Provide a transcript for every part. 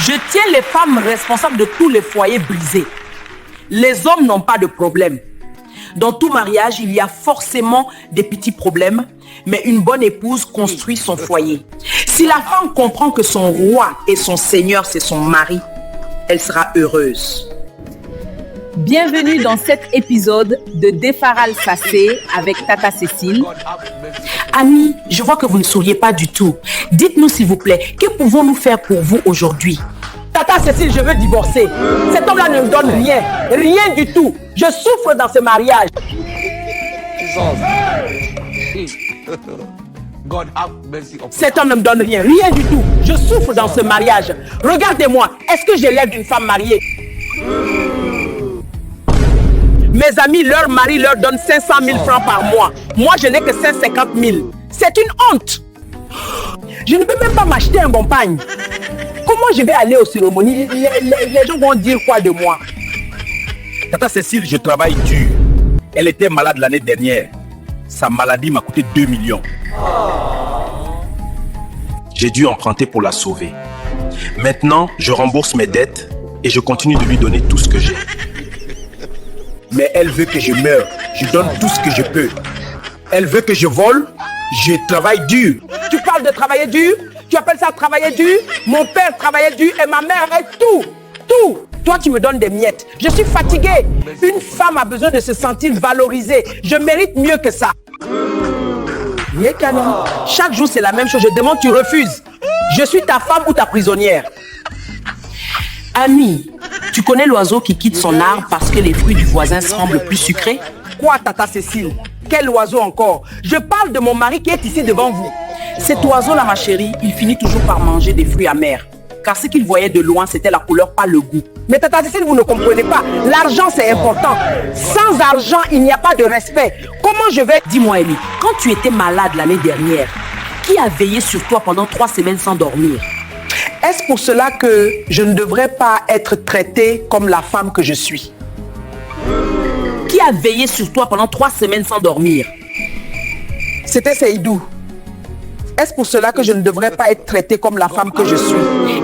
Je tiens les femmes responsables de tous les foyers brisés. Les hommes n'ont pas de problème. Dans tout mariage, il y a forcément des petits problèmes, mais une bonne épouse construit son foyer. Si la femme comprend que son roi et son seigneur, c'est son mari, elle sera heureuse. Bienvenue dans cet épisode de Défaral Sassé avec Tata Cécile. Amis, je vois que vous ne souriez pas du tout. Dites-nous s'il vous plaît, que pouvons-nous faire pour vous aujourd'hui? Tata Cécile, je veux divorcer. Cet homme-là ne me donne rien. Rien du tout. Je souffre dans ce mariage. Cet homme ne me donne rien. Rien du tout. Je souffre dans ce mariage. Regardez-moi. Est-ce que j'ai l'air d'une femme mariée? Mes amis, leur mari leur donne 500 000 francs par mois. Moi, je n'ai que 150 000. C'est une honte. Je ne peux même pas m'acheter un compagne. Comment je vais aller aux cérémonies? Les gens vont dire quoi de moi? Tata Cécile, je travaille dur. Elle était malade l'année dernière. Sa maladie m'a coûté 2 millions. J'ai dû emprunter pour la sauver. Maintenant, je rembourse mes dettes et je continue de lui donner tout ce que j'ai. Mais elle veut que je meure. Je donne tout ce que je peux. Elle veut que je vole. Je travaille dur. Tu parles de travailler dur? Tu appelles ça travailler dur? Mon père travaillait dur et ma mère est tout. Tout. Toi, tu me donnes des miettes. Je suis fatiguée. Une femme a besoin de se sentir valorisée. Je mérite mieux que ça. Chaque jour, c'est la même chose. Je demande, tu refuses. Je suis ta femme ou ta prisonnière. Ami, tu connais l'oiseau qui quitte son arbre parce que les fruits du voisin semblent plus sucrés? Quoi, Tata Cécile? Quel oiseau encore? Je parle de mon mari qui est ici devant vous. Cet oiseau-là, ma chérie, il finit toujours par manger des fruits amers. Car ce qu'il voyait de loin, c'était la couleur, pas le goût. Mais Tata Cécile, vous ne comprenez pas. L'argent, c'est important. Sans argent, il n'y a pas de respect. Comment je vais... Dis-moi, Amy, quand tu étais malade l'année dernière, qui a veillé sur toi pendant 3 semaines sans dormir? Est-ce pour cela que je ne devrais pas être traitée comme la femme que je suis? Qui a veillé sur toi pendant 3 semaines sans dormir? C'était Seydou. Est-ce pour cela que je ne devrais pas être traitée comme la femme que je suis?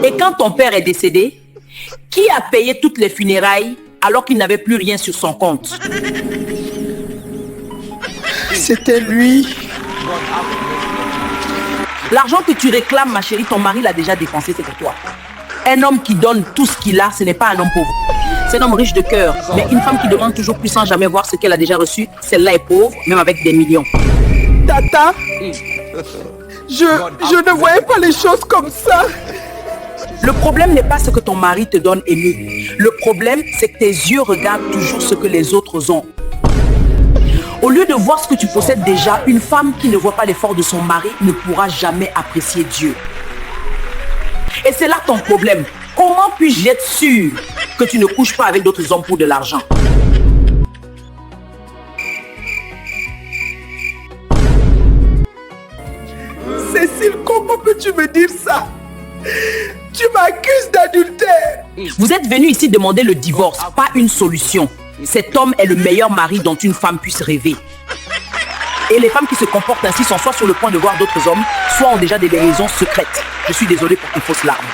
Et quand ton père est décédé, qui a payé toutes les funérailles alors qu'il n'avait plus rien sur son compte? C'était lui. L'argent que tu réclames, ma chérie, ton mari l'a déjà dépensé, c'est pour toi. Un homme qui donne tout ce qu'il a, ce n'est pas un homme pauvre. C'est un homme riche de cœur. Mais une femme qui demande toujours plus sans jamais voir ce qu'elle a déjà reçu, celle-là est pauvre, même avec des millions. Tata, je ne voyais pas les choses comme ça. Le problème n'est pas ce que ton mari te donne, Amy. Le problème, c'est que tes yeux regardent toujours ce que les autres ont. Au lieu de voir ce que tu possèdes déjà, une femme qui ne voit pas l'effort de son mari ne pourra jamais apprécier Dieu. Et c'est là ton problème. Comment puis-je être sûre que tu ne couches pas avec d'autres hommes pour de l'argent? Cécile, comment peux-tu me dire ça? Tu m'accuses d'adultère. Vous êtes venu ici demander le divorce, pas une solution. Cet homme est le meilleur mari dont une femme puisse rêver. Et les femmes qui se comportent ainsi sont soit sur le point de voir d'autres hommes, soit ont déjà des raisons secrètes. Je suis désolée pour tes fausses larmes.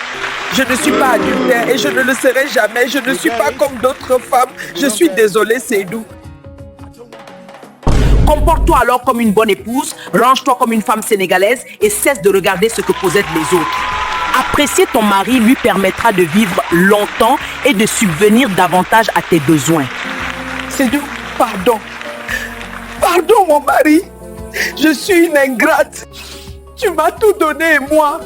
Je ne suis pas adultère et je ne le serai jamais. Je ne suis pas comme d'autres femmes. Je suis désolée, Seydou. Comporte-toi alors comme une bonne épouse, range-toi comme une femme sénégalaise et cesse de regarder ce que possèdent les autres. Apprécier ton mari lui permettra de vivre longtemps et de subvenir davantage à tes besoins. Seydou, pardon. Pardon, mon mari. Je suis une ingrate. Tu m'as tout donné, moi.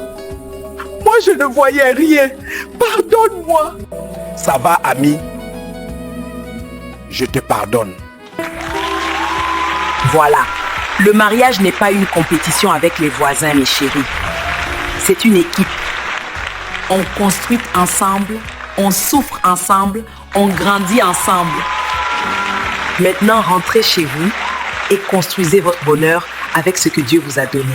Moi, je ne voyais rien. Pardonne-moi. Ça va, ami? Je te pardonne. Voilà. Le mariage n'est pas une compétition avec les voisins, mes chéris. C'est une équipe. On construit ensemble, on souffre ensemble, on grandit ensemble. Maintenant, rentrez chez vous et construisez votre bonheur avec ce que Dieu vous a donné.